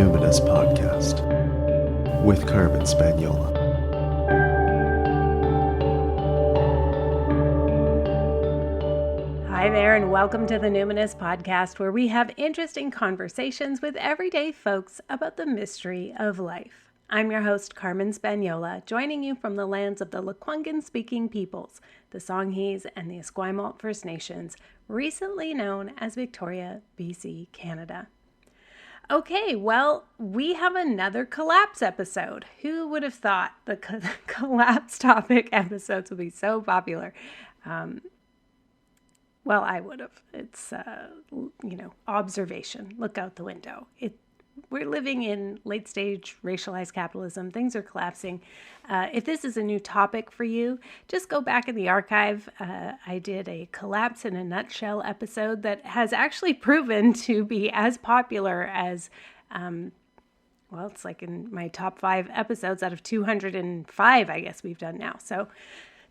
Numinous Podcast with Carmen Spaniola. Hi there, and welcome to the Numinous Podcast, where we have interesting conversations with everyday folks about the mystery of life. I'm your host, Carmen Spaniola, joining you from the lands of the Lekwungen-speaking peoples, the Songhees and the Esquimalt First Nations, recently known as Victoria, BC, Canada. Okay, well, we have another collapse episode. Who would have thought the collapse topic episodes would be so popular? Well, I would have. It's, observation. Look out the window. We're living in late-stage racialized capitalism. Things are collapsing. If this is a new topic for you, just go back in the archive. I did a collapse in a nutshell episode that has actually proven to be as popular as, it's like in my top 5 episodes out of 205, I guess we've done now. So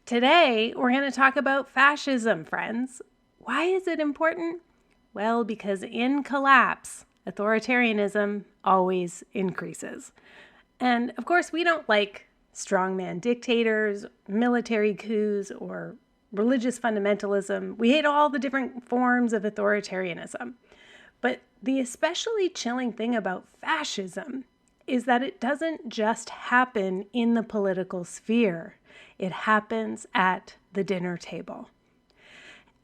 today we're going to talk about fascism, friends. Why is it important? Well, because in collapse, authoritarianism always increases. And of course, we don't like strongman dictators, military coups, or religious fundamentalism. We hate all the different forms of authoritarianism. But the especially chilling thing about fascism is that it doesn't just happen in the political sphere. It happens at the dinner table.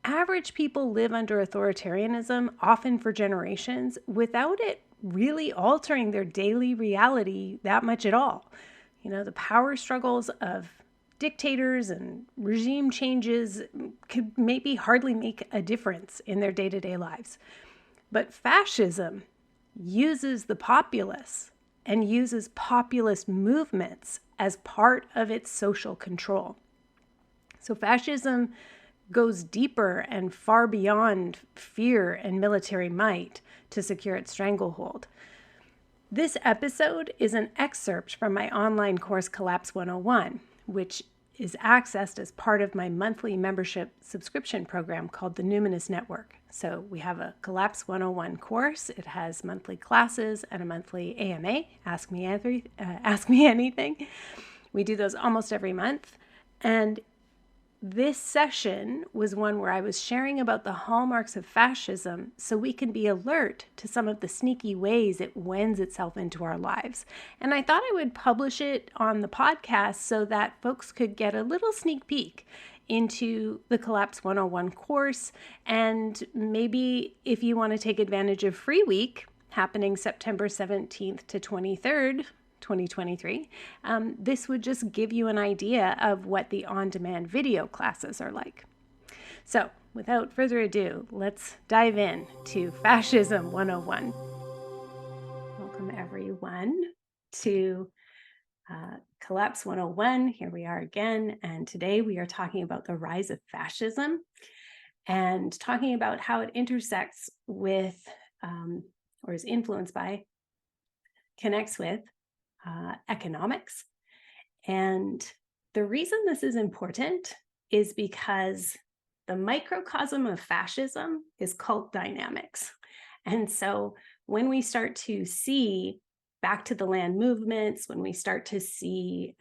Average people live under authoritarianism, often for generations, without it really altering their daily reality that much at all. You know, the power struggles of dictators and regime changes could maybe hardly make a difference in their day-to-day lives. But fascism uses the populace and uses populist movements as part of its social control. So fascism goes deeper and far beyond fear and military might to secure its stranglehold. This episode is an excerpt from my online course Collapse 101, which is accessed as part of my monthly membership subscription program called the Numinous Network. So we have a Collapse 101 course. It has monthly classes and a monthly AMA, Ask Me Anything. We do those almost every month. And this session was one where I was sharing about the hallmarks of fascism so we can be alert to some of the sneaky ways it wends itself into our lives. And I thought I would publish it on the podcast so that folks could get a little sneak peek into the Collapse 101 course. And maybe if you want to take advantage of Free Week happening September 17th to 23rd, 2023, this would just give you an idea of what the on-demand video classes are like. So without further ado, let's dive in to Fascism 101. Welcome everyone to Collapse 101. Here we are again, and today we are talking about the rise of fascism and talking about how it intersects with, or is influenced by, connects with economics. And the reason this is important is because the microcosm of fascism is cult dynamics. And so when we start to see back to the land movements, when we start to see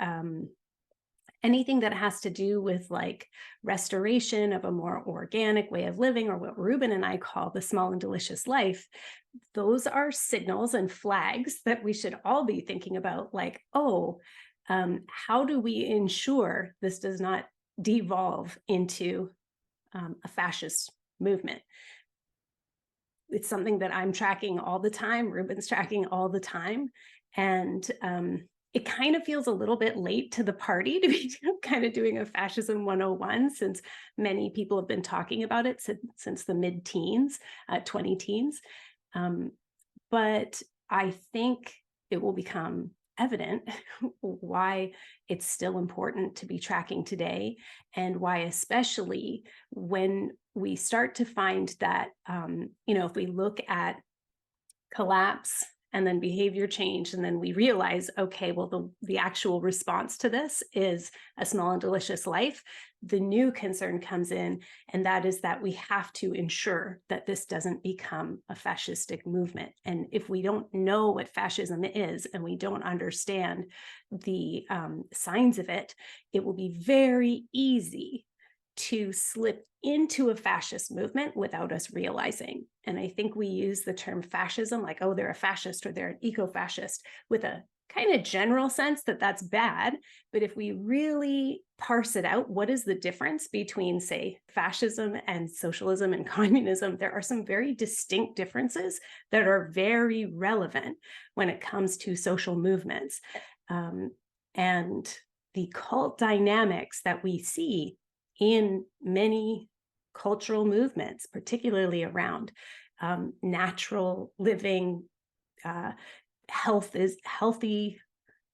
anything that has to do with like restoration of a more organic way of living, or what Ruben and I call the small and delicious life, those are signals and flags that we should all be thinking about, like, how do we ensure this does not devolve into a fascist movement? It's something that I'm tracking all the time, Ruben's tracking all the time, and it kind of feels a little bit late to the party to be kind of doing a Fascism 101, since many people have been talking about it since the mid-teens, 20 teens. But I think it will become evident why it's still important to be tracking today, and why, especially when we start to find that, if we look at collapse and then behavior changed, and then we realize, okay, well, the actual response to this is a small and delicious life. The new concern comes in, and that is that we have to ensure that this doesn't become a fascistic movement. And if we don't know what fascism is and we don't understand the signs of it, it will be very easy to slip into a fascist movement without us realizing. And I think we use the term fascism like, oh, they're a fascist or they're an eco-fascist, with a kind of general sense that that's bad. But if we really parse it out, what is the difference between, say, fascism and socialism and communism? There are some very distinct differences that are very relevant when it comes to social movements. And the cult dynamics that we see in many cultural movements, particularly around natural living, healthy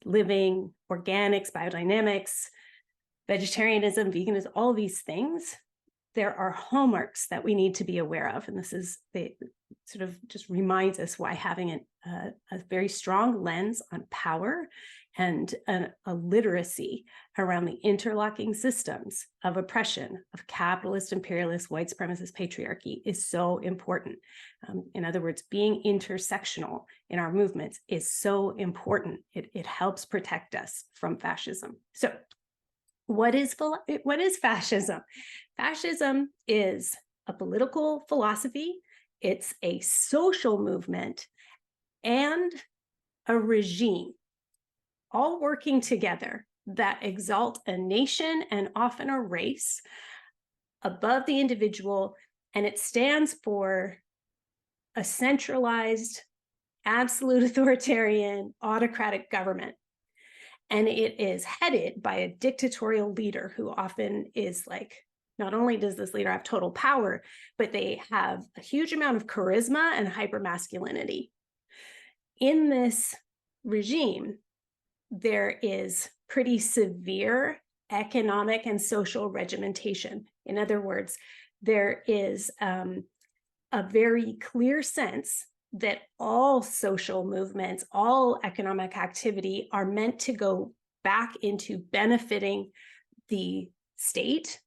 living, organics, biodynamics, vegetarianism, veganism, all these things, there are hallmarks that we need to be aware of. And this is, it sort of just reminds us why having a very strong lens on power and a literacy around the interlocking systems of oppression, of capitalist, imperialist, white supremacist patriarchy is so important. In other words, being intersectional in our movements is so important. It helps protect us from fascism. So what is fascism? Fascism is a political philosophy. It's a social movement and a regime, all working together, that exalt a nation and often a race above the individual. And it stands for a centralized, absolute authoritarian, autocratic government. And it is headed by a dictatorial leader who often is like, not only does this leader have total power, but they have a huge amount of charisma and hypermasculinity. In this regime, there is pretty severe economic and social regimentation. In other words, there is a very clear sense that all social movements, all economic activity are meant to go back into benefiting the state,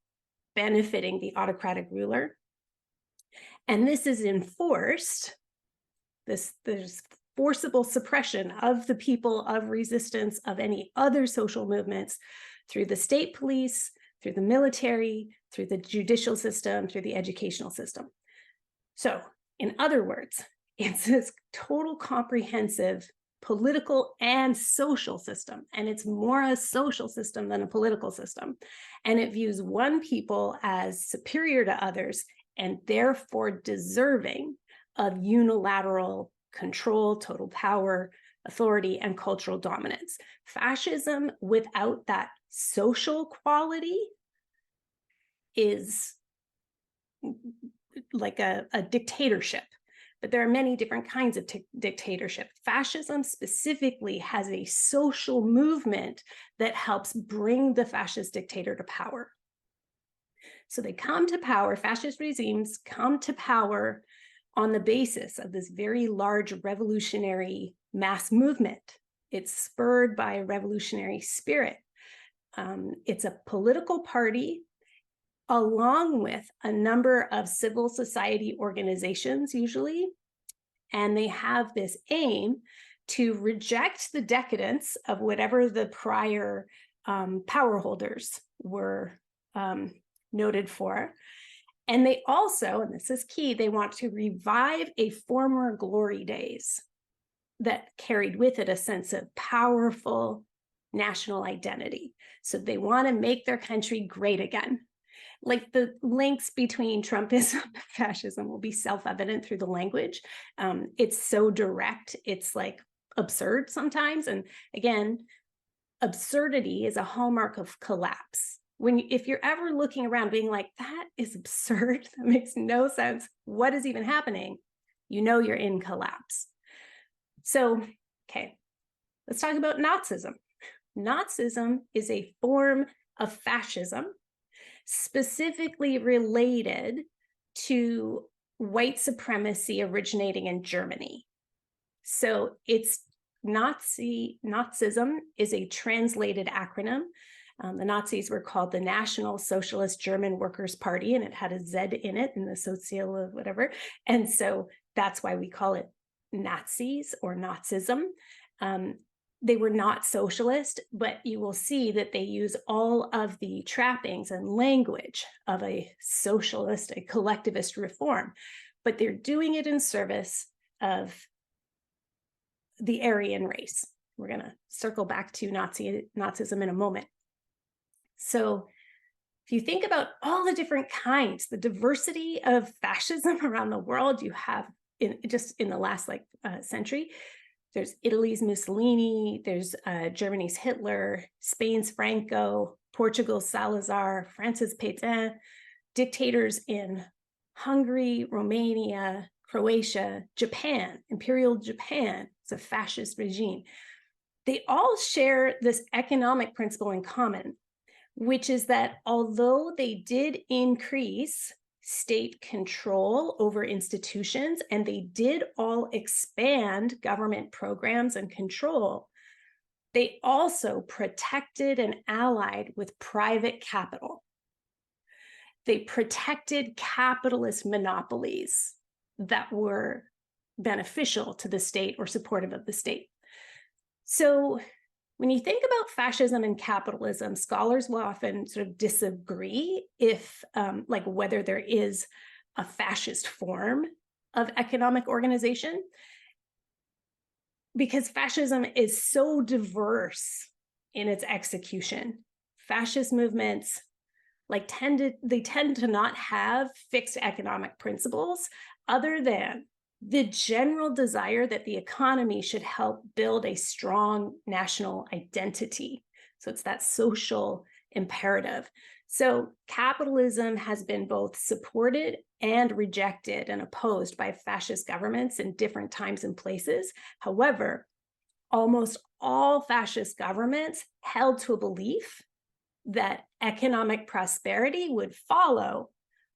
benefiting the autocratic ruler. And this is enforced, there's forcible suppression of the people, of resistance, of any other social movements through the state police, through the military, through the judicial system, through the educational system. So, in other words, it's this total comprehensive political and social system, and it's more a social system than a political system. And it views one people as superior to others and therefore deserving of unilateral control, total power, authority, and cultural dominance. Fascism without that social quality is like a dictatorship. But there are many different kinds of dictatorship. Fascism specifically has a social movement that helps bring the fascist dictator to power. So they come to power, fascist regimes come to power on the basis of this very large revolutionary mass movement. It's spurred by a revolutionary spirit. It's a political party along with a number of civil society organizations, usually, and they have this aim to reject the decadence of whatever the prior power holders were noted for. And they also, and this is key, they want to revive a former glory days that carried with it a sense of powerful national identity. So they want to make their country great again. Like the links between Trumpism and fascism will be self-evident through the language. It's so direct, it's like absurd sometimes. And again, absurdity is a hallmark of collapse. If you're ever looking around being like, that is absurd, that makes no sense, what is even happening? You know you're in collapse. So, okay, let's talk about Nazism. Nazism is a form of fascism specifically related to white supremacy originating in Germany. So it's Nazism is a translated acronym. The Nazis were called the National Socialist German Workers' Party, and it had a Z in it, in the social whatever. And so that's why we call it Nazis or Nazism. They were not socialist, but you will see that they use all of the trappings and language of a socialist, a collectivist reform, but they're doing it in service of the Aryan race. We're going to circle back to Nazism in a moment. So if you think about all the different kinds, the diversity of fascism around the world, you have just in the last century, there's Italy's Mussolini, there's Germany's Hitler, Spain's Franco, Portugal's Salazar, France's Pétain, dictators in Hungary, Romania, Croatia, Japan, Imperial Japan. It's a fascist regime. They all share this economic principle in common, which is that although they did increase state control over institutions, and they did all expand government programs and control, they also protected and allied with private capital. They protected capitalist monopolies that were beneficial to the state or supportive of the state. So when you think about fascism and capitalism, scholars will often sort of disagree if, whether there is a fascist form of economic organization, because fascism is so diverse in its execution. Fascist movements tend to not have fixed economic principles other than the general desire that the economy should help build a strong national identity. So it's that social imperative. So capitalism has been both supported and rejected and opposed by fascist governments in different times and places. However, almost all fascist governments held to a belief that economic prosperity would follow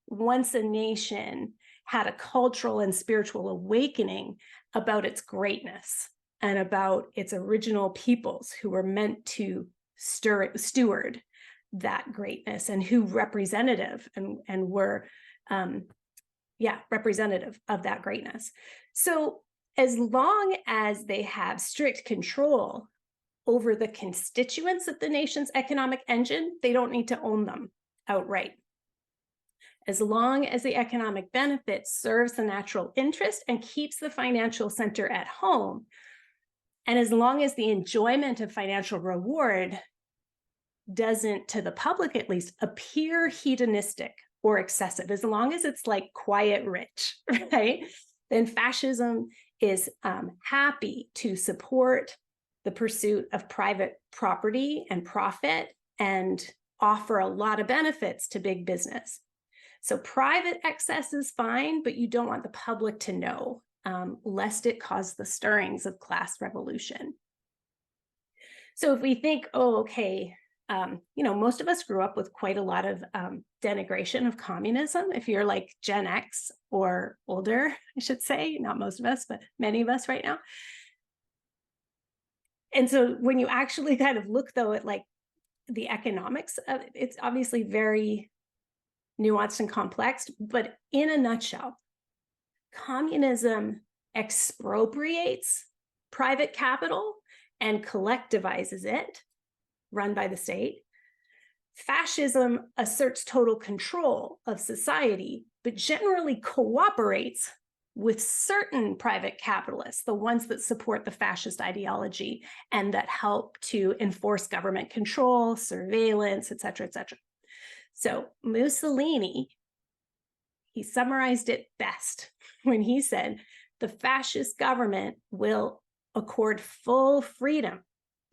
once a nation had a cultural and spiritual awakening about its greatness and about its original peoples who were meant to steward that greatness and who representative and were representative of that greatness. So as long as they have strict control over the constituents of the nation's economic engine, they don't need to own them outright. As long as the economic benefit serves the natural interest and keeps the financial center at home, and as long as the enjoyment of financial reward doesn't, to the public at least, appear hedonistic or excessive, as long as it's quiet rich, right? Then fascism is happy to support the pursuit of private property and profit and offer a lot of benefits to big business. So private excess is fine, but you don't want the public to know, lest it cause the stirrings of class revolution. So if we think, most of us grew up with quite a lot of denigration of communism. If you're Gen X or older, I should say, not most of us, but many of us right now. And so when you actually kind of look, though, at the economics of it, it's obviously very nuanced and complex, but in a nutshell, communism expropriates private capital and collectivizes it, run by the state. Fascism asserts total control of society, but generally cooperates with certain private capitalists, the ones that support the fascist ideology and that help to enforce government control, surveillance, et cetera, et cetera. So Mussolini, he summarized it best when he said, the fascist government will accord full freedom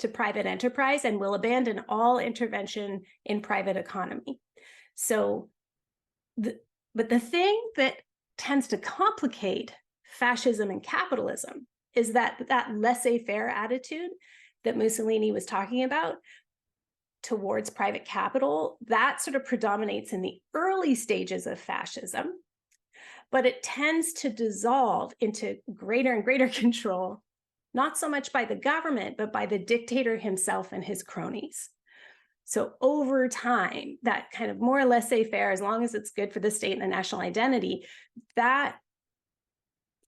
to private enterprise and will abandon all intervention in private economy. So, but the thing that tends to complicate fascism and capitalism is that laissez-faire attitude that Mussolini was talking about towards private capital, that sort of predominates in the early stages of fascism, but it tends to dissolve into greater and greater control not so much by the government, but by the dictator himself and his cronies. So over time, that kind of more or less laissez-faire, as long as it's good for the state and the national identity, that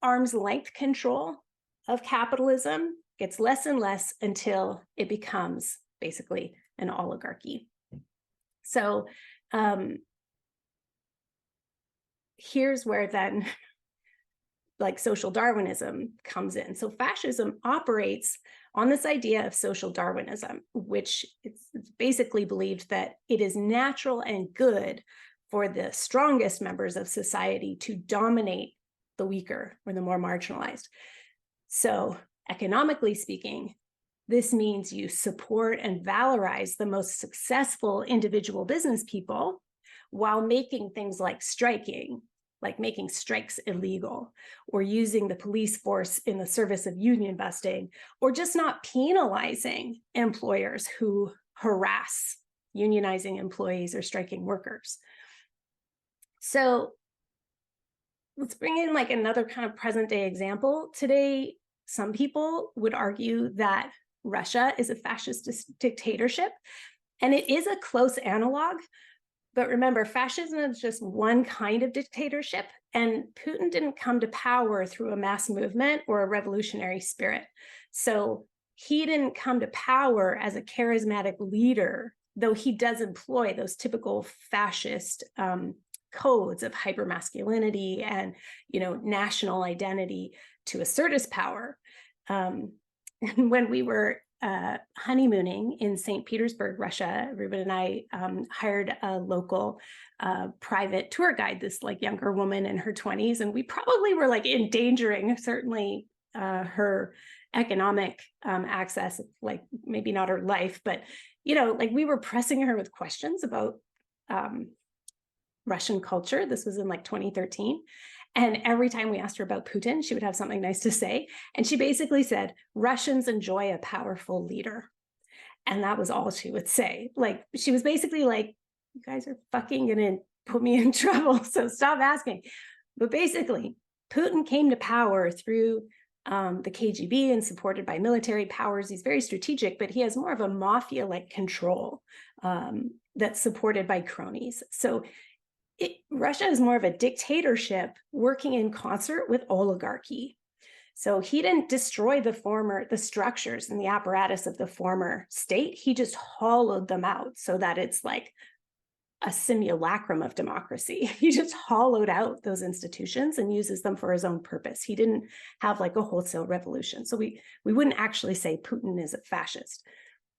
arm's length control of capitalism gets less and less until it becomes basically an oligarchy. So here's where then like social Darwinism comes in. So fascism operates on this idea of social Darwinism, which it's basically believed that it is natural and good for the strongest members of society to dominate the weaker or the more marginalized. So economically speaking, this means you support and valorize the most successful individual business people while making things like striking, like making strikes illegal, or using the police force in the service of union busting, or just not penalizing employers who harass unionizing employees or striking workers. So let's bring in like another kind of present day example. Today, some people would argue that Russia is a fascist dictatorship, and it is a close analog. But remember, fascism is just one kind of dictatorship, and Putin didn't come to power through a mass movement or a revolutionary spirit. So he didn't come to power as a charismatic leader, though he does employ those typical fascist codes of hypermasculinity and, national identity to assert his power. And when we were honeymooning in St. Petersburg, Russia, Ruben and I hired a local private tour guide, this like younger woman in her 20s, and we probably were like endangering certainly her economic access, like maybe not her life, but like we were pressing her with questions about Russian culture. This was in like 2013. And every time we asked her about Putin, she would have something nice to say. And she basically said, Russians enjoy a powerful leader. And that was all she would say. Like, she was basically like, you guys are fucking gonna put me in trouble, so stop asking. But basically, Putin came to power through the KGB and supported by military powers. He's very strategic, but he has more of a mafia-like control that's supported by cronies. So Russia is more of a dictatorship working in concert with oligarchy. So he didn't destroy the structures and the apparatus of the former state. He just hollowed them out so that it's like a simulacrum of democracy. He just hollowed out those institutions and uses them for his own purpose. He didn't have like a wholesale revolution. So we wouldn't actually say Putin is a fascist.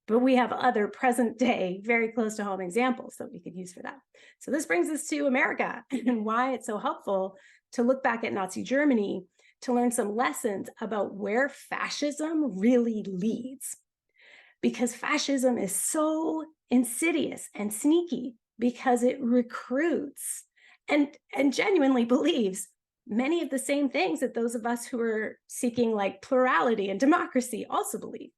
But we have other present day, very close to home examples that we could use for that. So this brings us to America and why it's so helpful to look back at Nazi Germany to learn some lessons about where fascism really leads. Because fascism is so insidious and sneaky because it recruits and genuinely believes many of the same things that those of us who are seeking like plurality and democracy also believe.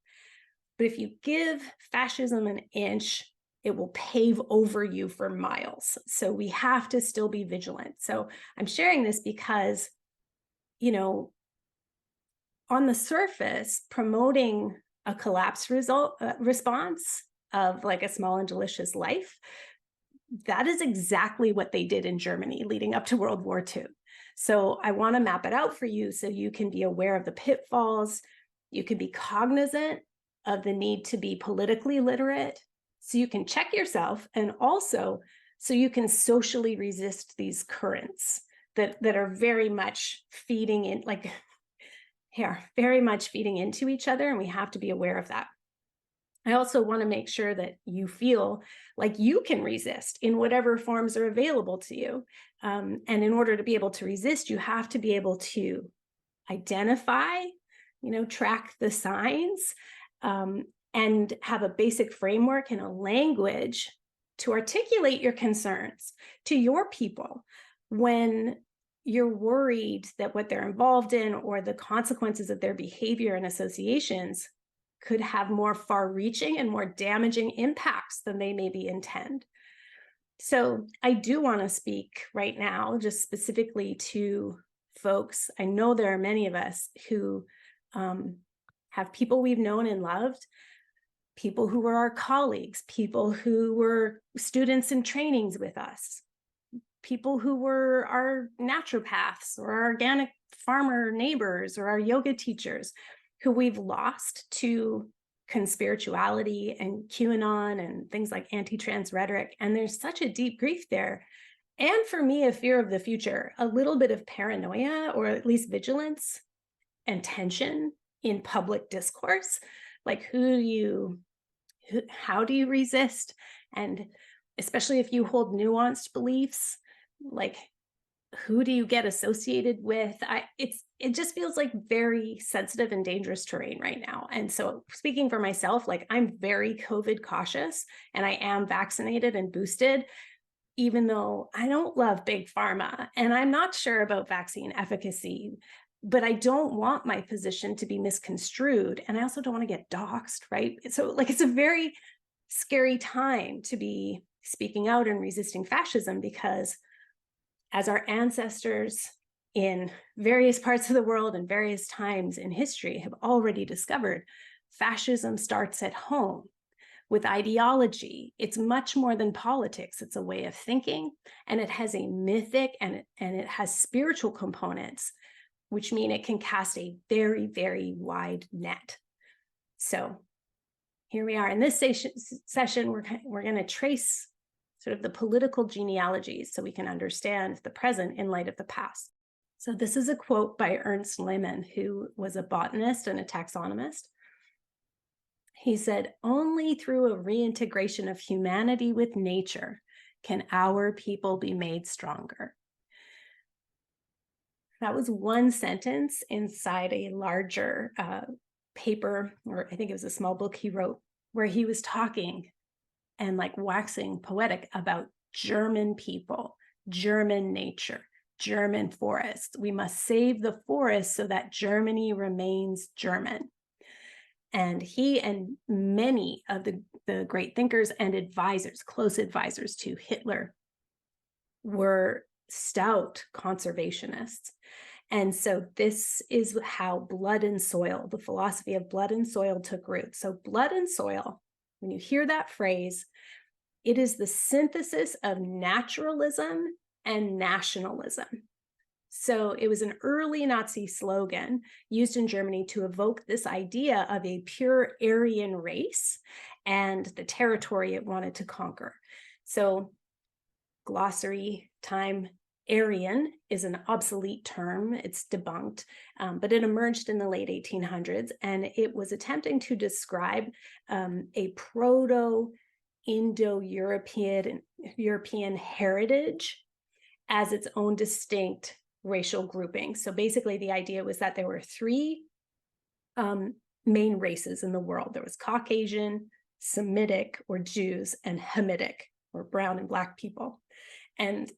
But if you give fascism an inch, it will pave over you for miles. So we have to still be vigilant. So I'm sharing this because, on the surface, promoting a collapse response of like a small and delicious life, that is exactly what they did in Germany leading up to World War II. So I want to map it out for you so you can be aware of the pitfalls. You can be cognizant of the need to be politically literate so you can check yourself, and also so you can socially resist these currents that are very much feeding in, like, very much feeding into each other, and we have to be aware of that. I also want to make sure that you feel like you can resist in whatever forms are available to you. And in order to be able to resist, you have to be able to identify, track the signs, and have a basic framework and a language to articulate your concerns to your people when you're worried that what they're involved in or the consequences of their behavior and associations could have more far-reaching and more damaging impacts than they maybe intend. So I do want to speak right now just specifically to folks. I know there are many of us who have people we've known and loved, people who were our colleagues, people who were students in trainings with us, people who were our naturopaths or our organic farmer neighbors or our yoga teachers, who we've lost to conspirituality and QAnon and things like anti-trans rhetoric. And there's such a deep grief there. And for me, a fear of the future, a little bit of paranoia, or at least vigilance and tension in public discourse. Like, how do you resist? And especially if you hold nuanced beliefs, like, who do you get associated with? It just feels like very sensitive and dangerous terrain right now. And so, speaking for myself, like, I'm very COVID cautious, and I am vaccinated and boosted, even though I don't love big pharma and I'm not sure about vaccine efficacy, but I don't want my position to be misconstrued. And I also don't want to get doxxed, right? So, like, it's a very scary time to be speaking out and resisting fascism, because as our ancestors in various parts of the world and various times in history have already discovered, fascism starts at home with ideology. It's much more than politics. It's a way of thinking, and it has a mythic and it has spiritual components, which mean it can cast a very, very wide net. So here we are. In this session, we're going to trace sort of the political genealogies so we can understand the present in light of the past. So this is a quote by Ernst Lehmann, who was a botanist and a taxonomist. He said, "Only through a reintegration of humanity with nature can our people be made stronger." That was one sentence inside a larger paper, or I think it was a small book he wrote, where he was talking and like waxing poetic about German people, German nature, German forests. We must save the forests so that Germany remains German. And he and many of the great thinkers and advisors, close advisors to Hitler, were stout conservationists. And so this is how blood and soil, the philosophy of blood and soil, took root. So blood and soil, when you hear that phrase, it is the synthesis of naturalism and nationalism. So it was an early Nazi slogan used in Germany to evoke this idea of a pure Aryan race and the territory it wanted to conquer. So glossary time, Aryan is an obsolete term. It's debunked, but it emerged in the late 1800s, and it was attempting to describe a proto-Indo-European heritage as its own distinct racial grouping. So basically, the idea was that there were three main races in the world. There was Caucasian, Semitic, or Jews, and Hamitic, or brown and black people. And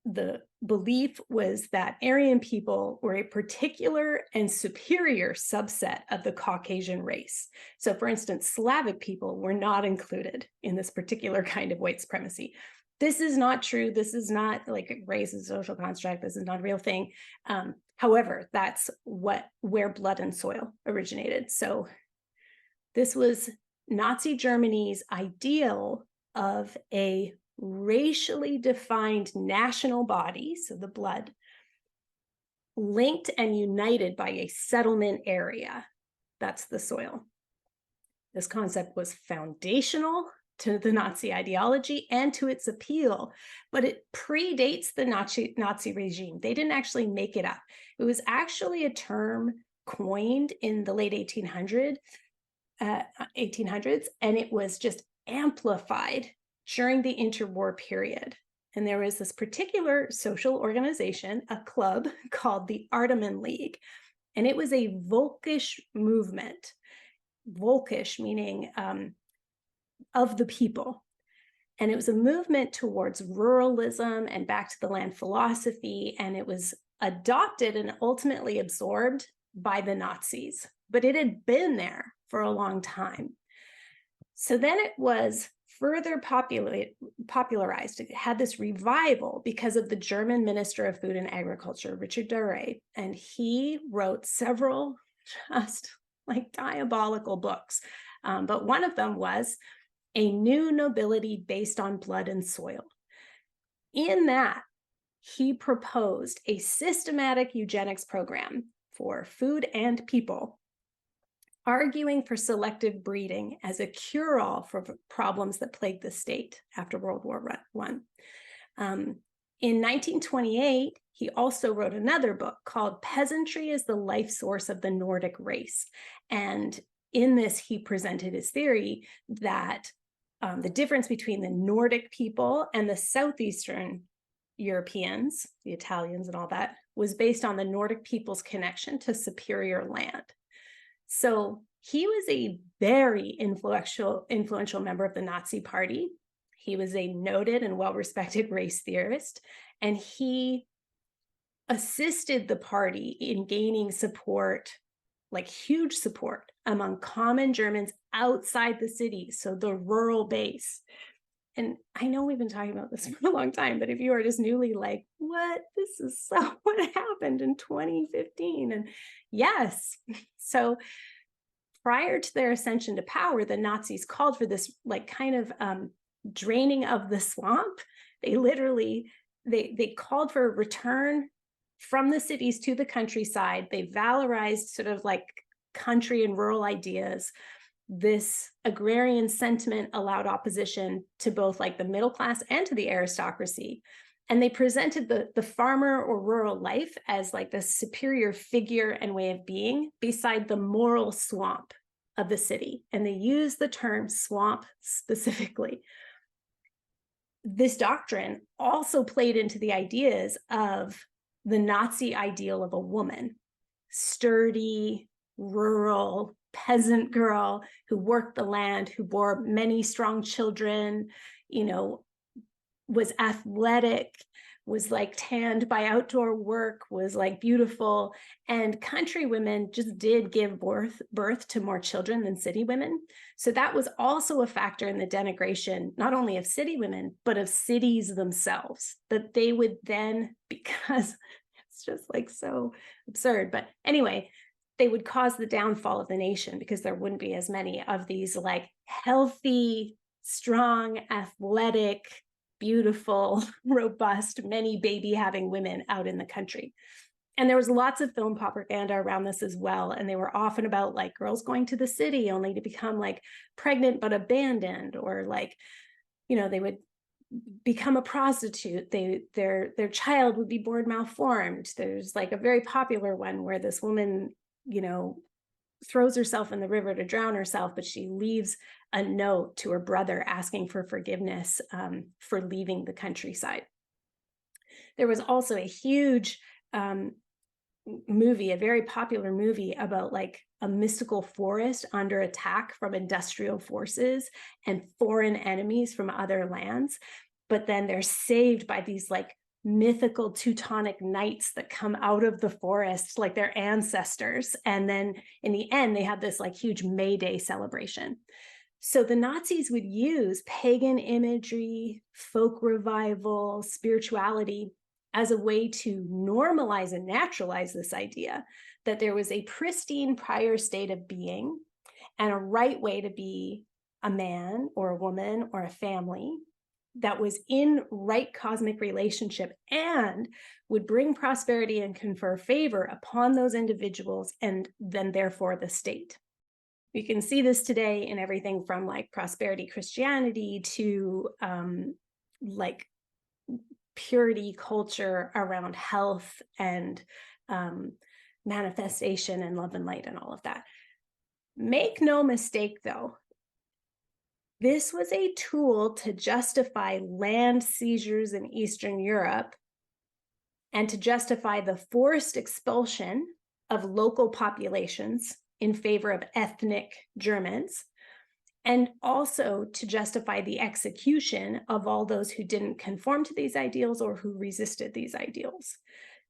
the belief was that Aryan people were a particular and superior subset of the Caucasian race. So, for instance, Slavic people were not included in this particular kind of white supremacy. This is not true. This is not like race is a social construct. This is not a real thing. However, that's where blood and soil originated. So this was Nazi Germany's ideal of a racially defined national body, so the blood, linked and united by a settlement area. That's the soil. This concept was foundational to the Nazi ideology and to its appeal, but it predates the Nazi regime. They didn't actually make it up. It was actually a term coined in the late 1800s, and it was just amplified during the interwar period. And there was this particular social organization, a club called the Ardeman League, and it was a Volkisch movement. Volkisch meaning of the people. And it was a movement towards ruralism and back to the land philosophy, and it was adopted and ultimately absorbed by the Nazis, but it had been there for a long time. So then it was further popularized. It had this revival because of the German Minister of Food and Agriculture, Richard Daré, and he wrote several just like diabolical books. But one of them was A New Nobility Based on Blood and Soil. In that, he proposed a systematic eugenics program for food and people, arguing for selective breeding as a cure-all for problems that plagued the state after World War I. In 1928, he also wrote another book called Peasantry as the Life Source of the Nordic Race. And in this, he presented his theory that the difference between the Nordic people and the Southeastern Europeans, the Italians and all that, was based on the Nordic people's connection to superior land. So he was a very influential member of the Nazi Party. He was a noted and well-respected race theorist, and he assisted the party in gaining support, like huge support, among common Germans outside the city, so the rural base. And I know we've been talking about this for a long time, but if you are just newly like, what? This is so what happened in 2015? And yes, so prior to their ascension to power, the Nazis called for this like kind of draining of the swamp. They literally, they called for a return from the cities to the countryside. They valorized sort of like country and rural ideas. This agrarian sentiment allowed opposition to both like the middle class and to the aristocracy. And they presented the farmer or rural life as like the superior figure and way of being beside the moral swamp of the city. And they used the term swamp specifically. This doctrine also played into the ideas of the Nazi ideal of a woman, sturdy, rural, peasant girl who worked the land, who bore many strong children, you know, was athletic, was like tanned by outdoor work, was like beautiful. And country women just did give birth to more children than city women. So that was also a factor in the denigration, not only of city women, but of cities themselves, that they would then, because it's just like so absurd. But anyway, they would cause the downfall of the nation because there wouldn't be as many of these like healthy, strong, athletic, beautiful, robust, many baby having women out in the country. And there was lots of film propaganda around this as well. And they were often about like girls going to the city only to become like pregnant but abandoned, or like, you know, they would become a prostitute. Their child would be born malformed. There's like a very popular one where this woman, you know, throws herself in the river to drown herself, but she leaves a note to her brother asking for forgiveness for leaving the countryside. There was also a huge movie, a very popular movie about like a mystical forest under attack from industrial forces and foreign enemies from other lands. But then they're saved by these like mythical Teutonic knights that come out of the forest, like their ancestors. And then in the end, they have this like huge May Day celebration. So the Nazis would use pagan imagery, folk revival, spirituality as a way to normalize and naturalize this idea that there was a pristine prior state of being and a right way to be a man or a woman or a family that was in right cosmic relationship and would bring prosperity and confer favor upon those individuals and then therefore the state. You can see this today in everything from like prosperity Christianity to like purity culture around health and manifestation and love and light and all of that. Make no mistake though, this was a tool to justify land seizures in Eastern Europe and to justify the forced expulsion of local populations in favor of ethnic Germans, and also to justify the execution of all those who didn't conform to these ideals or who resisted these ideals.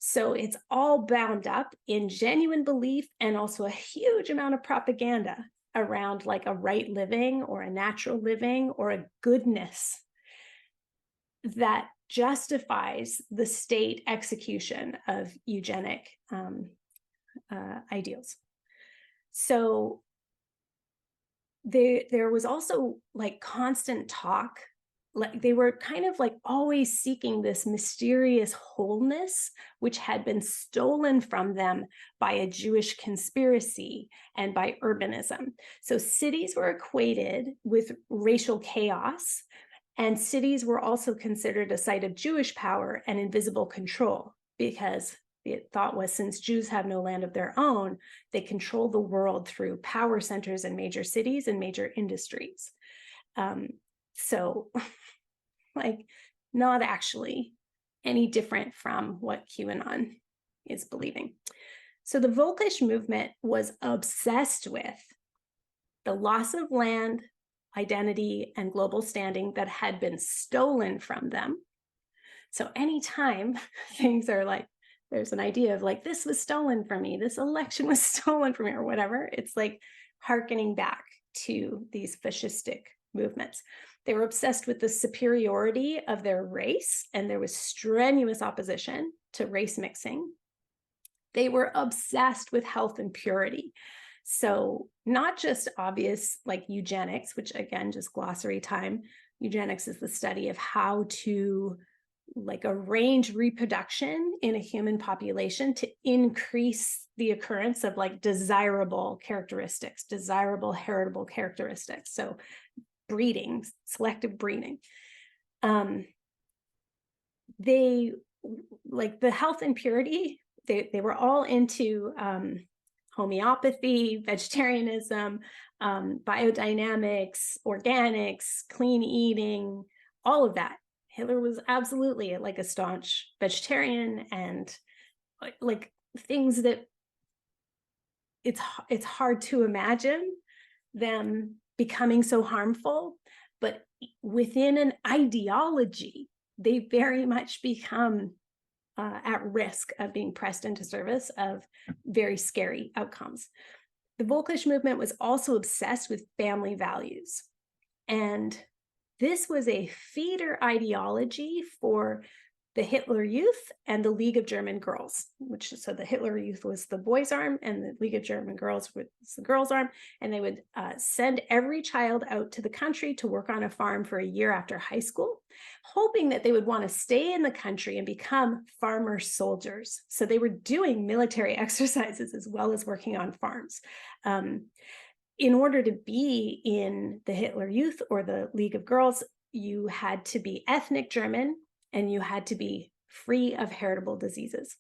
So it's all bound up in genuine belief and also a huge amount of propaganda around like a right living or a natural living or a goodness that justifies the state execution of eugenic ideals. So there was also like constant talk, like they were kind of like always seeking this mysterious wholeness which had been stolen from them by a Jewish conspiracy and by urbanism. So cities were equated with racial chaos, and cities were also considered a site of Jewish power and invisible control, because the thought was, since Jews have no land of their own, they control the world through power centers in major cities and major industries. So, like, not actually any different from what QAnon is believing. So the Volkish movement was obsessed with the loss of land, identity, and global standing that had been stolen from them. So anytime things are like, there's an idea of like, this was stolen from me, this election was stolen from me, or whatever, it's like hearkening back to these fascistic movements. They were obsessed with the superiority of their race, and there was strenuous opposition to race mixing. They were obsessed with health and purity. So not just obvious like eugenics, which again, just glossary time. Eugenics is the study of how to like arrange reproduction in a human population to increase the occurrence of like desirable characteristics, desirable heritable characteristics. So breeding, selective breeding. They like the health and purity, they were all into homeopathy, vegetarianism, biodynamics, organics, clean eating, all of that. Hitler was absolutely like a staunch vegetarian, and like things that it's hard to imagine them becoming so harmful, but within an ideology, they very much become at risk of being pressed into service of very scary outcomes. The Volkish movement was also obsessed with family values. And this was a feeder ideology for the Hitler Youth and the League of German Girls, which, so the Hitler Youth was the boys' arm and the League of German Girls was the girls' arm. And they would send every child out to the country to work on a farm for a year after high school, hoping that they would want to stay in the country and become farmer soldiers. So they were doing military exercises as well as working on farms. In order to be in the Hitler Youth or the League of Girls, you had to be ethnic German, and you had to be free of heritable diseases.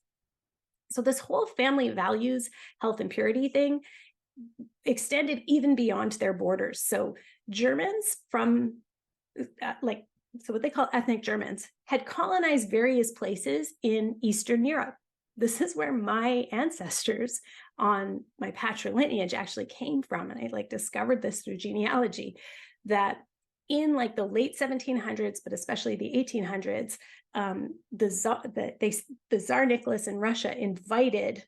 So this whole family values, health and purity thing extended even beyond their borders. So Germans from so what they call ethnic Germans had colonized various places in Eastern Europe. This is where my ancestors on my patrilineage actually came from. And I like discovered this through genealogy, that in like the late 1700s, but especially the 1800s, the Tsar Nicholas in Russia invited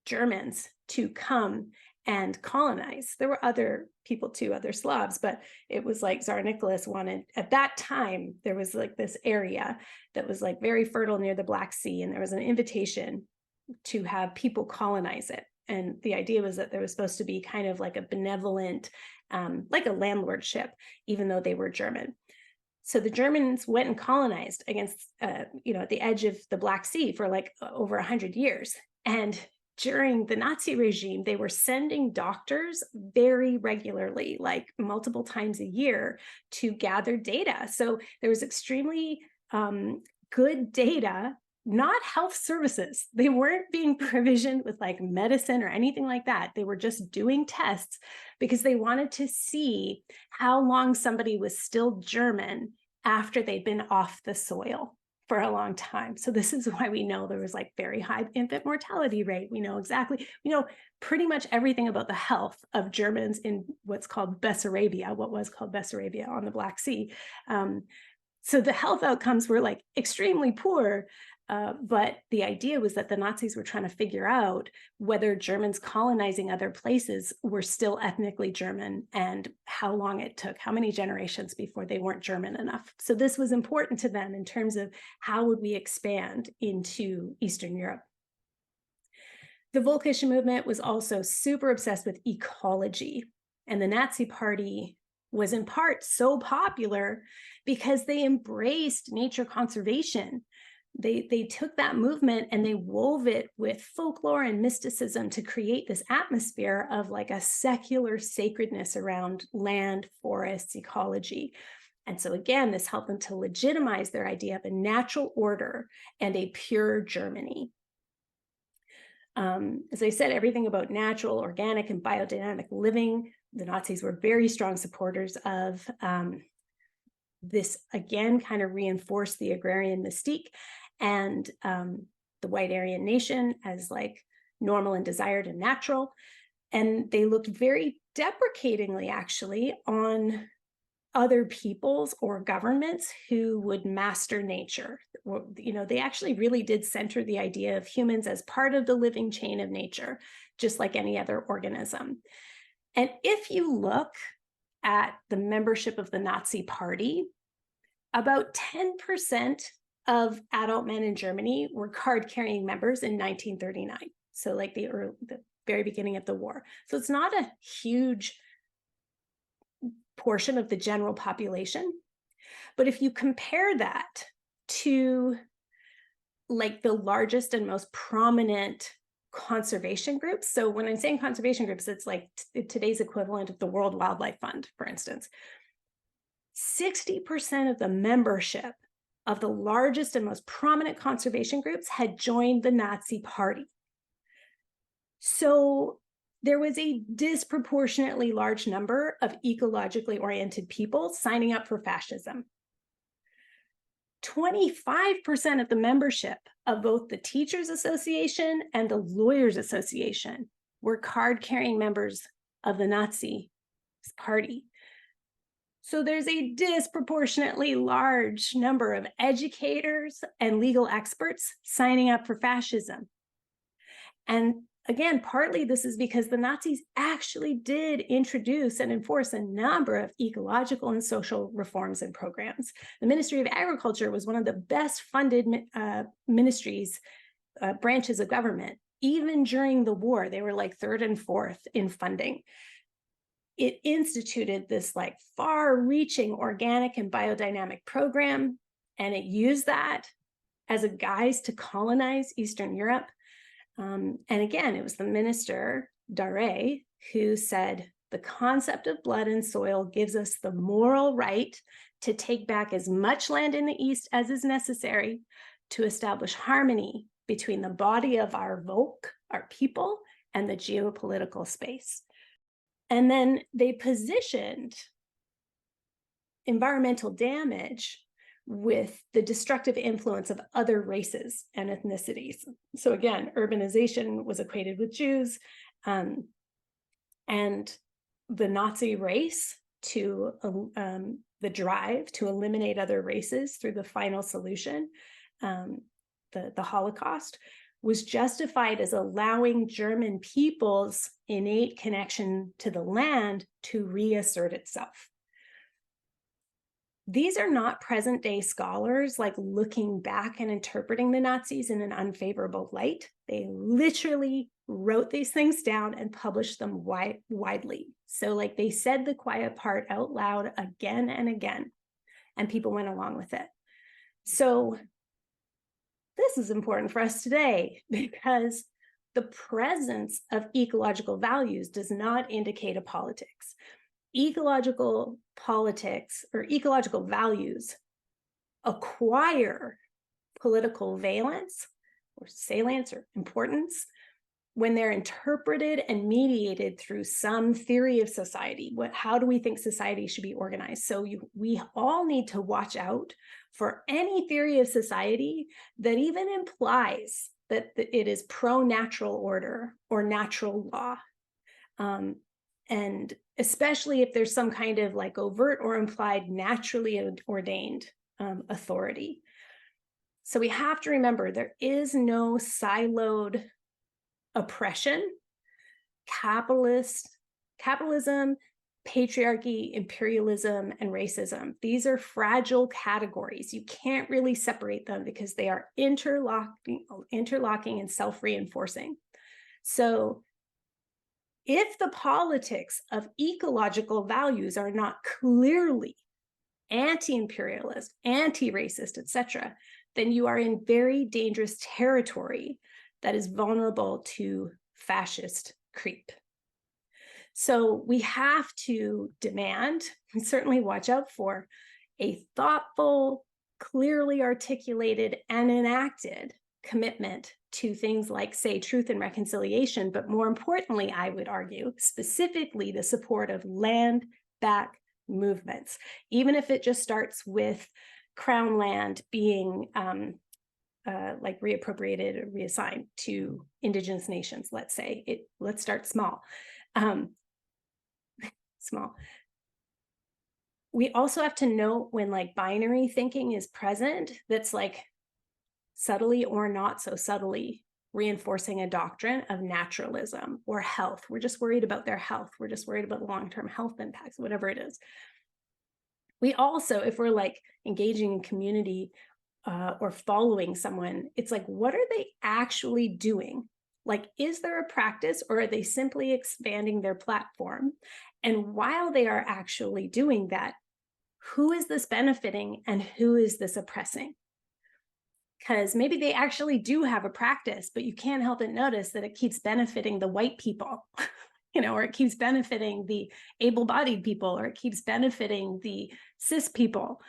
Germans to come and colonize. There were other people too, other Slavs, but it was like Tsar Nicholas wanted, at that time, there was like this area that was like very fertile near the Black Sea, and there was an invitation to have people colonize it. And the idea was that there was supposed to be kind of like a benevolent, like a landlordship, even though they were German. So the Germans went and colonized against, at the edge of the Black Sea for like over 100 years. And during the Nazi regime, they were sending doctors very regularly, like multiple times a year, to gather data. So there was extremely good data, not health services. They weren't being provisioned with like medicine or anything like that. They were just doing tests because they wanted to see how long somebody was still German after they'd been off the soil for a long time. So this is why we know there was like very high infant mortality rate. We know exactly, pretty much everything about the health of Germans in what's called Bessarabia, what was called Bessarabia on the Black Sea. So the health outcomes were like extremely poor. But the idea was that the Nazis were trying to figure out whether Germans colonizing other places were still ethnically German, and how long it took, how many generations before they weren't German enough. So this was important to them in terms of how would we expand into Eastern Europe. The Volkische movement was also super obsessed with ecology, and the Nazi Party was in part so popular because they embraced nature conservation. They took that movement and they wove it with folklore and mysticism to create this atmosphere of like a secular sacredness around land, forests, ecology. And so again, this helped them to legitimize their idea of a natural order and a pure Germany. As I said, everything about natural, organic, and biodynamic living, the Nazis were very strong supporters of. This again kind of reinforced the agrarian mystique and the white Aryan nation as like normal and desired and natural. And they looked very deprecatingly, actually, on other peoples or governments who would master nature. They actually really did center the idea of humans as part of the living chain of nature, just like any other organism. And if you look at the membership of the Nazi Party, about 10% of adult men in Germany were card-carrying members in 1939. So like the very beginning of the war. So it's not a huge portion of the general population. But if you compare that to like the largest and most prominent conservation groups. So when I'm saying conservation groups, it's like today's equivalent of the World Wildlife Fund, for instance. 60% of the membership of the largest and most prominent conservation groups had joined the Nazi Party. So there was a disproportionately large number of ecologically oriented people signing up for fascism. 25% of the membership of both the Teachers Association and the Lawyers Association were card-carrying members of the Nazi Party. So there's a disproportionately large number of educators and legal experts signing up for fascism. And again, partly this is because the Nazis actually did introduce and enforce a number of ecological and social reforms and programs. The Ministry of Agriculture was one of the best funded branches of government. Even during the war, they were like third and fourth in funding. It instituted this like far-reaching organic and biodynamic program, and it used that as a guise to colonize Eastern Europe. And again, it was the minister, Daré, who said, the concept of blood and soil gives us the moral right to take back as much land in the East as is necessary to establish harmony between the body of our Volk, our people, and the geopolitical space. And then they positioned environmental damage with the destructive influence of other races and ethnicities. So again, urbanization was equated with Jews, and the Nazi race to the drive to eliminate other races through the final solution, the Holocaust, was justified as allowing German people's innate connection to the land to reassert itself. These are not present-day scholars like looking back and interpreting the Nazis in an unfavorable light. They literally wrote these things down and published them widely. So like they said the quiet part out loud again and again, and people went along with it. So this is important for us today because the presence of ecological values does not indicate a politics. Ecological politics or ecological values acquire political valence or salience or importance when they're interpreted and mediated through some theory of society. How do we think society should be organized? So we all need to watch out for any theory of society that even implies that it is pro-natural order or natural law. And especially if there's some kind of like overt or implied naturally ordained authority. So we have to remember there is no siloed oppression. Capitalism, patriarchy, imperialism, and racism. These are fragile categories. You can't really separate them because they are interlocking and self-reinforcing. So if the politics of ecological values are not clearly anti-imperialist, anti-racist, etc., then you are in very dangerous territory that is vulnerable to fascist creep. So we have to demand, and certainly watch out for, a thoughtful, clearly articulated and enacted commitment to things like, say, truth and reconciliation, but more importantly, I would argue, specifically the support of land back movements, even if it just starts with crown land being like reappropriated or reassigned to indigenous nations. Let's say let's start small. Small. We also have to note when like binary thinking is present, that's like subtly or not so subtly reinforcing a doctrine of naturalism or health. We're just worried about their health. We're just worried about long-term health impacts, whatever it is. We also, if we're like engaging in community or following someone, it's like, what are they actually doing? Like, is there a practice, or are they simply expanding their platform? And while they are actually doing that, who is this benefiting and who is this oppressing? Because maybe they actually do have a practice, but you can't help but notice that it keeps benefiting the white people, or it keeps benefiting the able-bodied people, or it keeps benefiting the cis people.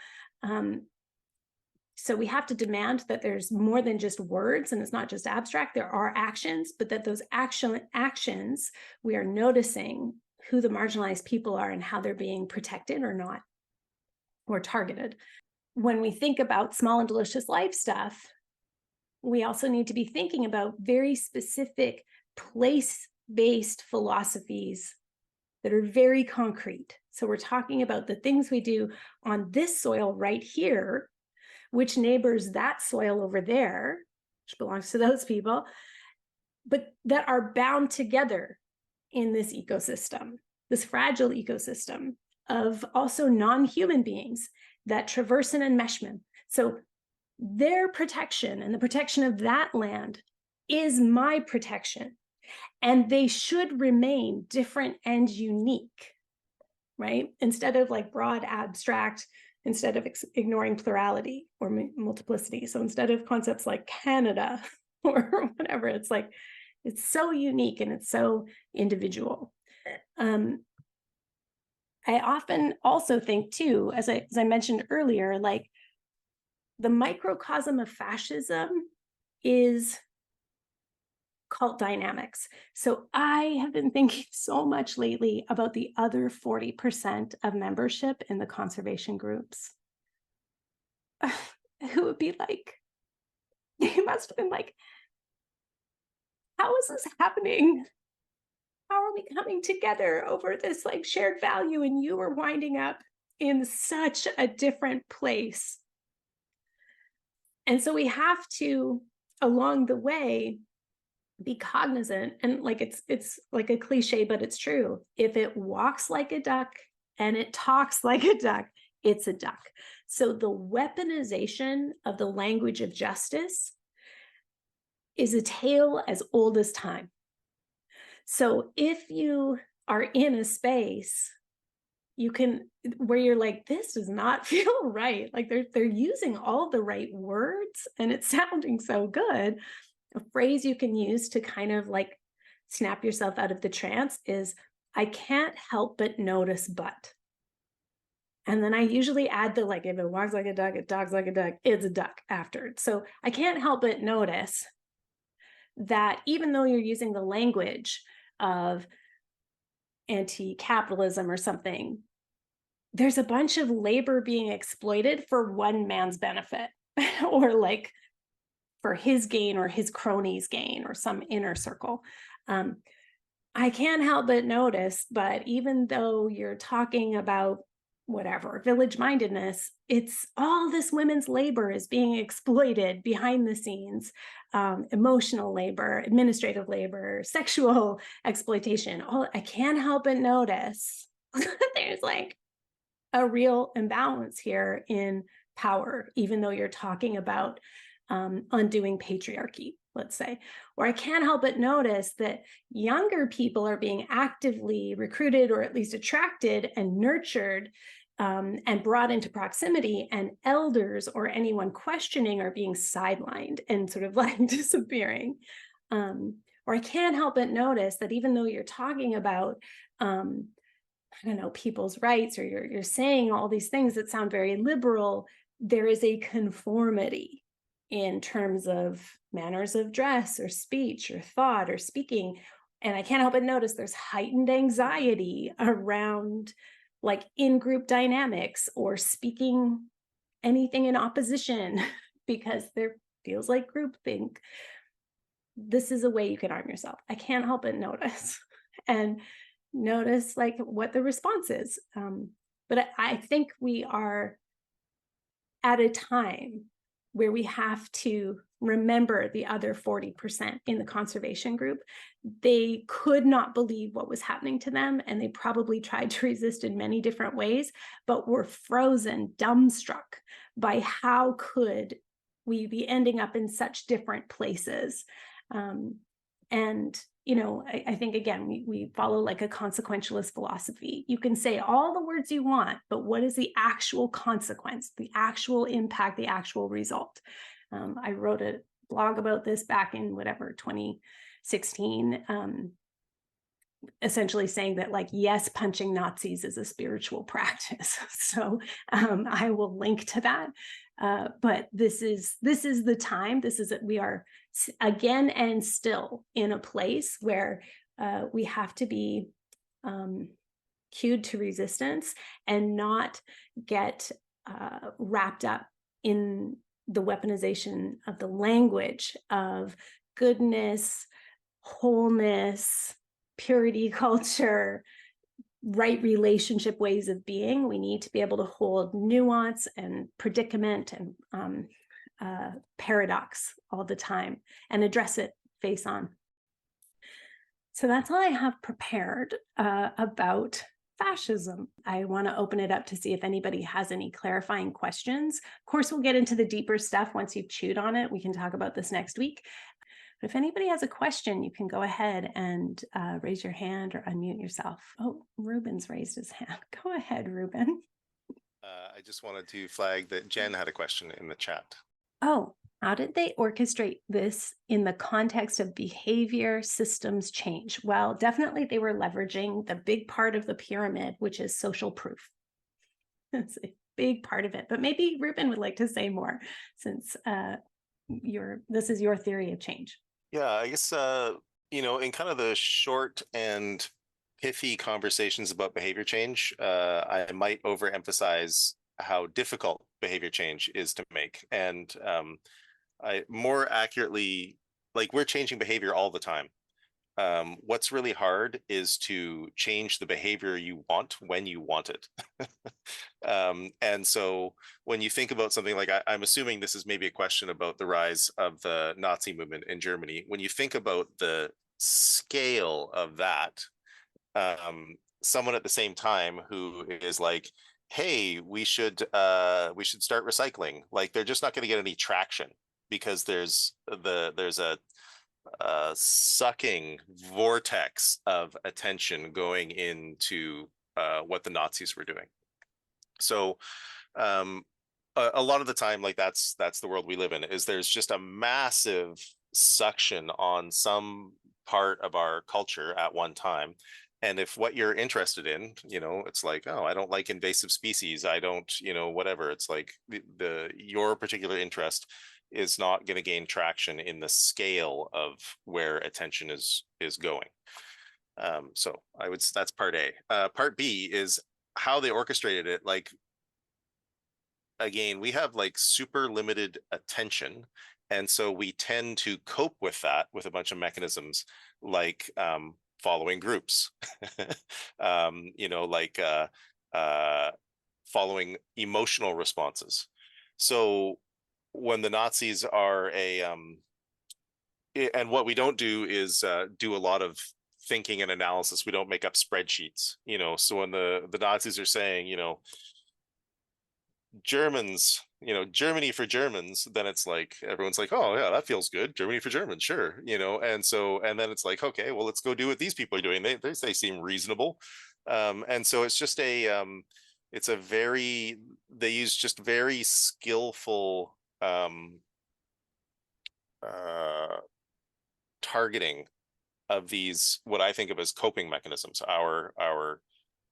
So we have to demand that there's more than just words, and it's not just abstract. There are actions, but that those actions, we are noticing who the marginalized people are and how they're being protected or not, or targeted. When we think about small and delicious life stuff, we also need to be thinking about very specific place-based philosophies that are very concrete. So we're talking about the things we do on this soil right here, which neighbors that soil over there, which belongs to those people, but that are bound together in this ecosystem, this fragile ecosystem of also non-human beings that traverse an enmeshment. So their protection and the protection of that land is my protection, and they should remain different and unique, right? Instead of like broad abstract, instead of ignoring plurality or multiplicity. So instead of concepts like Canada or whatever, it's like, it's so unique and it's so individual. I often also think too, as I mentioned earlier, like the microcosm of fascism is cult dynamics. So I have been thinking so much lately about the other 40% of membership in the conservation groups. Who would be like, you must have been like, how is this happening? How are we coming together over this like shared value, and you are winding up in such a different place? And so we have to, along the way, be cognizant, and like it's like a cliche, but it's true. If it walks like a duck and it talks like a duck, it's a duck. So the weaponization of the language of justice is a tale as old as time. So if you are in a space where you're like, this does not feel right, like they're using all the right words and it's sounding so good, a phrase you can use to kind of like snap yourself out of the trance is, I can't help but notice but. And then I usually add the like, if it walks like a duck, it talks like a duck, it's a duck after. So I can't help but notice that even though you're using the language of anti-capitalism or something, there's a bunch of labor being exploited for one man's benefit or like for his gain or his crony's gain or some inner circle. I can't help but notice, but even though you're talking about whatever, village mindedness, it's all this women's labor is being exploited behind the scenes, emotional labor, administrative labor, sexual exploitation. I can't help but notice there's like a real imbalance here in power, even though you're talking about undoing patriarchy let's say. Or I can't help but notice that younger people are being actively recruited or at least attracted and nurtured and brought into proximity, and elders or anyone questioning are being sidelined and sort of like disappearing. Or I can't help but notice that even though you're talking about I don't know, people's rights, or you're saying all these things that sound very liberal, there is a conformity in terms of manners of dress or speech or thought or speaking. And I can't help but notice there's heightened anxiety around like in-group dynamics or speaking anything in opposition because there feels like groupthink. This is a way you can arm yourself. I can't help but notice. And notice like what the response is. But I think we are at a time where we have to remember the other 40% in the conservation group. They could not believe what was happening to them, and they probably tried to resist in many different ways, but were frozen, dumbstruck by how could we be ending up in such different places. And I think, again, we follow like a consequentialist philosophy. You can say all the words you want, but what is the actual consequence, the actual impact, the actual result? I wrote a blog about this back in 2016, essentially saying that like, yes, punching Nazis is a spiritual practice. So I will link to that. But this is the time. We are again and still in a place where we have to be cued to resistance and not get wrapped up in the weaponization of the language of goodness, wholeness, purity culture, right relationship ways of being. We need to be able to hold nuance and predicament and paradox all the time and address it face on. So that's all I have prepared about fascism. I want to open it up to see if anybody has any clarifying questions. Of course, we'll get into the deeper stuff once you've chewed on it. We can talk about this next week. But if anybody has a question, you can go ahead and raise your hand or unmute yourself. Oh, Ruben's raised his hand. Go ahead, Ruben. I just wanted to flag that Jen had a question in the chat. Oh, how did they orchestrate this in the context of behavior systems change? Well, definitely they were leveraging the big part of the pyramid, which is social proof. That's a big part of it. But maybe Ruben would like to say more, since this is your theory of change. Yeah, I guess, in kind of the short and pithy conversations about behavior change, I might overemphasize how difficult behavior change is to make. And I more accurately, like, we're changing behavior all the time. What's really hard is to change the behavior you want when you want it. And so when you think about something like, I'm assuming this is maybe a question about the rise of the Nazi movement in Germany. When you think about the scale of that, someone at the same time who is like, hey, we should start recycling, like, they're just not going to get any traction because there's a sucking vortex of attention going into what the Nazis were doing. So a lot of the time, like, that's the world we live in, is there's just a massive suction on some part of our culture at one time. And if what you're interested in, it's like, oh, I don't like invasive species, I don't, whatever. It's like your particular interest is not going to gain traction in the scale of where attention is going. So that's part A. Part B is how they orchestrated it. Like, again, we have like super limited attention, and so we tend to cope with that with a bunch of mechanisms like following groups, following emotional responses. So when the Nazis are and what we don't do is do a lot of thinking and analysis. We don't make up spreadsheets, so when the Nazis are saying, Germans, Germany for Germans, then it's like everyone's like, oh yeah, that feels good. Germany for Germans, sure. And then it's like, okay, well, let's go do what these people are doing. They seem reasonable. And so it's just it's a very, they use just very skillful uh targeting of these, what I think of as coping mechanisms,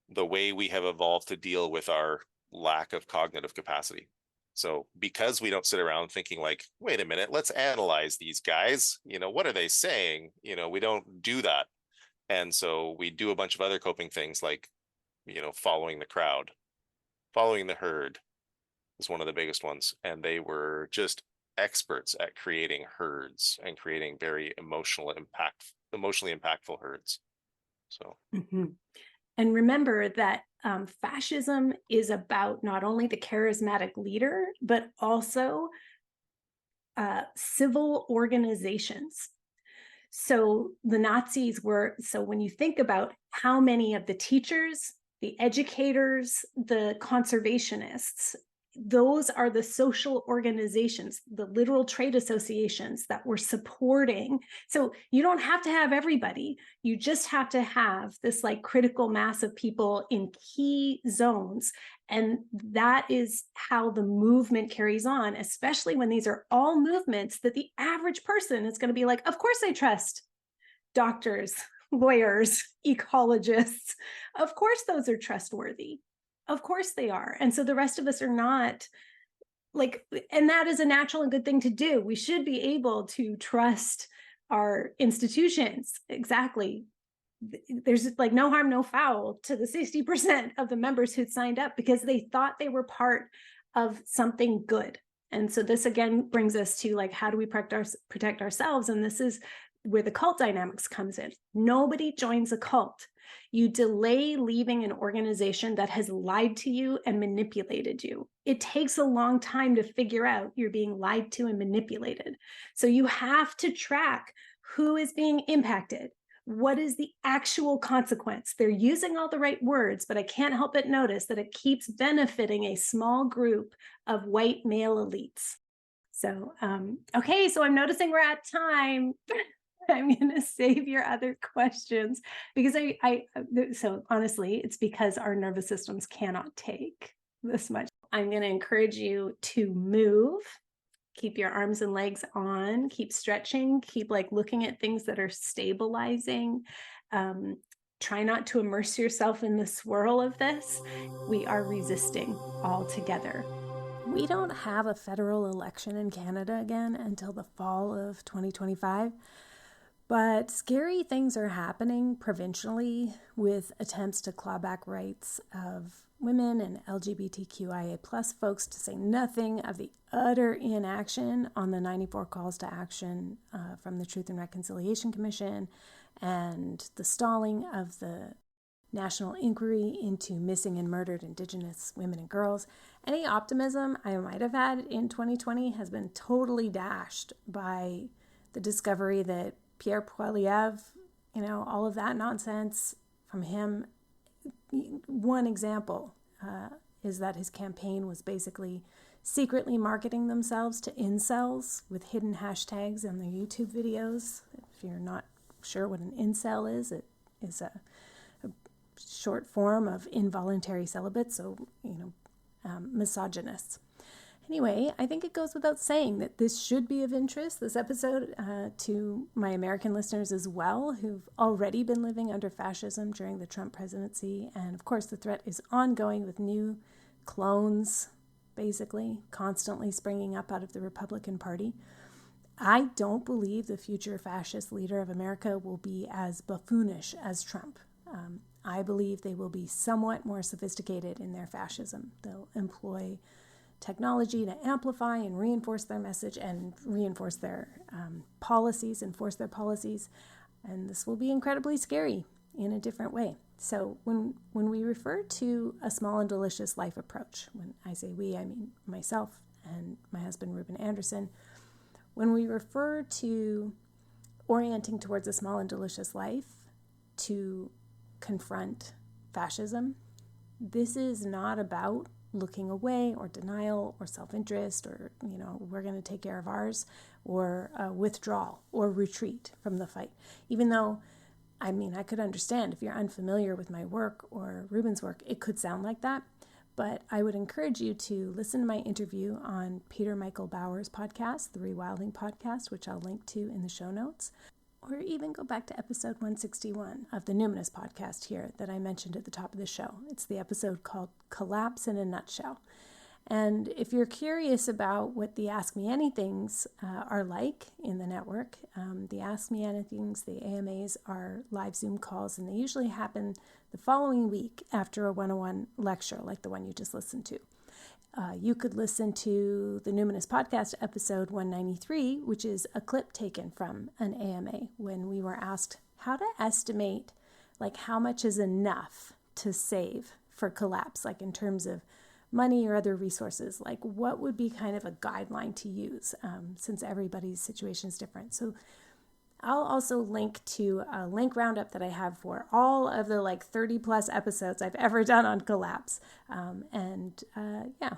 the way we have evolved to deal with our lack of cognitive capacity. So because we don't sit around thinking like, wait a minute, let's analyze these guys, what are they saying? We don't do that. And so we do a bunch of other coping things like, following the crowd, following the herd is one of the biggest ones. And they were just experts at creating herds and creating very emotionally impactful herds. So Mm-hmm. And remember that fascism is about not only the charismatic leader, but also civil organizations. So the Nazis were, so when you think about how many of the teachers, the educators, the conservationists, those are the social organizations, the literal trade associations that were supporting. So you don't have to have everybody. You just have to have this like critical mass of people in key zones. And that is how the movement carries on, especially when these are all movements that the average person is going to be like, of course I trust doctors, lawyers, ecologists. Of course those are trustworthy. Of course they are. And so the rest of us are not, like, and that is a natural and good thing to do. We should be able to trust our institutions. Exactly. There's like no harm, no foul to the 60% of the members who signed up because they thought they were part of something good. And so this again brings us to like, how do we protect ourselves? And this is where the cult dynamics comes in. Nobody joins a cult. You delay leaving an organization that has lied to you and manipulated you. It takes a long time to figure out you're being lied to and manipulated. So you have to track who is being impacted. What is the actual consequence? They're using all the right words, but I can't help but notice that it keeps benefiting a small group of white male elites. So, okay, so I'm noticing we're at time. I'm going to save your other questions because so honestly, it's because our nervous systems cannot take this much. I'm going to encourage you to move, keep your arms and legs on, keep stretching, keep like looking at things that are stabilizing. Try not to immerse yourself in the swirl of this. We are resisting all together. We don't have a federal election in Canada again until the fall of 2025. But scary things are happening provincially with attempts to claw back rights of women and LGBTQIA plus folks, to say nothing of the utter inaction on the 94 calls to action from the Truth and Reconciliation Commission and the stalling of the national inquiry into missing and murdered Indigenous women and girls. Any optimism I might have had in 2020 has been totally dashed by the discovery that Pierre Poilievre, all of that nonsense from him. One example is that his campaign was basically secretly marketing themselves to incels with hidden hashtags on their YouTube videos. If you're not sure what an incel is, it is a short form of involuntary celibate, so, misogynists. Anyway, I think it goes without saying that this should be of interest, this episode, to my American listeners as well, who've already been living under fascism during the Trump presidency. And of course, the threat is ongoing with new clones, basically, constantly springing up out of the Republican Party. I don't believe the future fascist leader of America will be as buffoonish as Trump. I believe they will be somewhat more sophisticated in their fascism. They'll employ technology to amplify and reinforce their message and reinforce their policies, enforce their policies. And this will be incredibly scary in a different way. So when we refer to a small and delicious life approach, when I say we, I mean myself and my husband, Ruben Anderson, when we refer to orienting towards a small and delicious life to confront fascism, this is not about looking away or denial or self-interest or, we're going to take care of ours, or withdrawal or retreat from the fight. Even though, I could understand if you're unfamiliar with my work or Ruben's work, it could sound like that. But I would encourage you to listen to my interview on Peter Michael Bauer's podcast, the Rewilding Podcast, which I'll link to in the show notes, or even go back to episode 161 of the Numinous Podcast here that I mentioned at the top of the show. It's the episode called Collapse in a Nutshell. And if you're curious about what the Ask Me Anythings are like in the network, the Ask Me Anythings, the AMAs, are live Zoom calls, and they usually happen the following week after a 101 lecture like the one you just listened to. You could listen to the Numinous Podcast episode 193, which is a clip taken from an AMA when we were asked how to estimate how much is enough to save for collapse, in terms of money or other resources, what would be kind of a guideline to use, since everybody's situation is different. So I'll also link to a link roundup that I have for all of the 30 plus episodes I've ever done on collapse.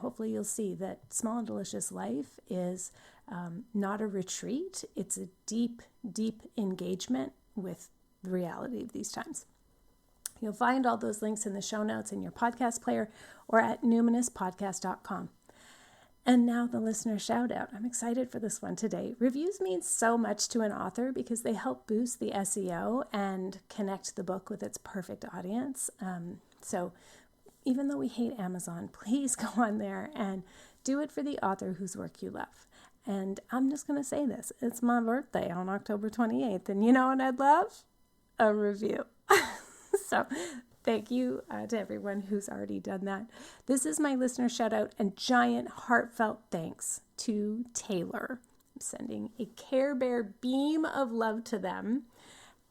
Hopefully you'll see that Small and Delicious Life is not a retreat. It's a deep, deep engagement with the reality of these times. You'll find all those links in the show notes in your podcast player or at numinouspodcast.com. And now the listener shout out. I'm excited for this one today. Reviews mean so much to an author because they help boost the SEO and connect the book with its perfect audience. So even though we hate Amazon, please go on there and do it for the author whose work you love. And I'm just going to say this. It's my birthday on October 28th. And you know what I'd love? A review. So thank you to everyone who's already done that. This is my listener shout out and giant heartfelt thanks to Taylor. I'm sending a Care Bear beam of love to them.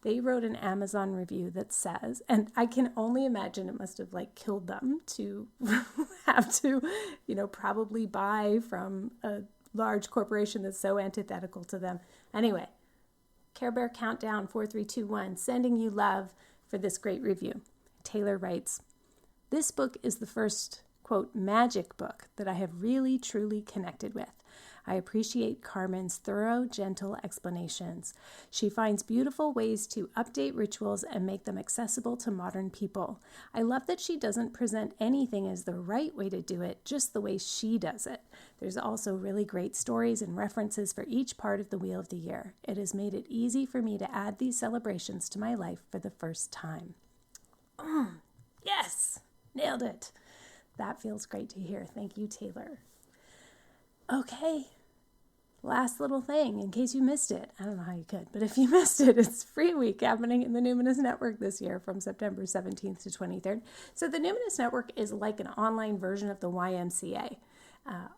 They wrote an Amazon review that says, and I can only imagine it must have killed them to have to, probably buy from a large corporation that's so antithetical to them. Anyway, Care Bear Countdown 4321, sending you love for this great review. Taylor writes, "This book is the first, quote, magic book that I have really, truly connected with. I appreciate Carmen's thorough, gentle explanations. She finds beautiful ways to update rituals and make them accessible to modern people. I love that she doesn't present anything as the right way to do it, just the way she does it. There's also really great stories and references for each part of the Wheel of the Year. It has made it easy for me to add these celebrations to my life for the first time." Yes, nailed it. That feels great to hear. Thank you, Taylor. Okay, last little thing, in case you missed it. I don't know how you could, but if you missed it, it's Free Week happening in the Numinous Network this year from September 17th to 23rd. So the Numinous Network is like an online version of the YMCA.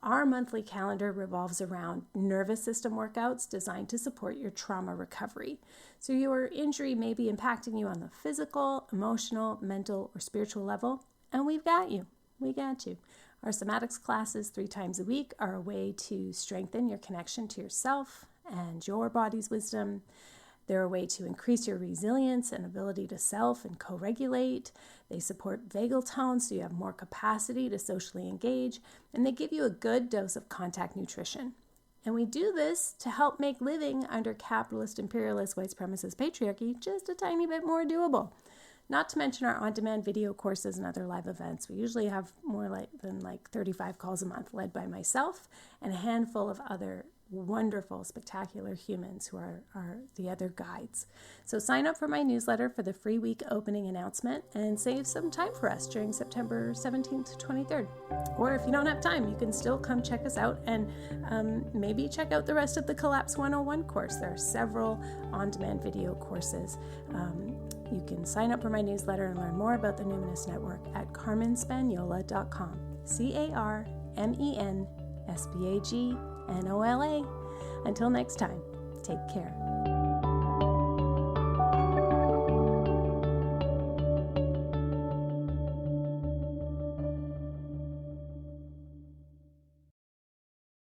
Our monthly calendar revolves around nervous system workouts designed to support your trauma recovery. So your injury may be impacting you on the physical, emotional, mental, or spiritual level, and we've got you. We got you. Our somatics classes 3 times a week are a way to strengthen your connection to yourself and your body's wisdom. They're a way to increase your resilience and ability to self and co-regulate. They support vagal tone so you have more capacity to socially engage, and they give you a good dose of contact nutrition. And we do this to help make living under capitalist, imperialist, white supremacist patriarchy just a tiny bit more doable. Not to mention our on-demand video courses and other live events. We usually have more than 35 calls a month led by myself and a handful of other wonderful, spectacular humans who are the other guides. So sign up for my newsletter for the Free Week opening announcement and save some time for us during September 17th to 23rd. Or if you don't have time, you can still come check us out and maybe check out the rest of the Collapse 101 course. There are several on-demand video courses. You can sign up for my newsletter and learn more about the Numinous Network at carmenspagnola.com. CarmenSpagnola. Until next time, take care.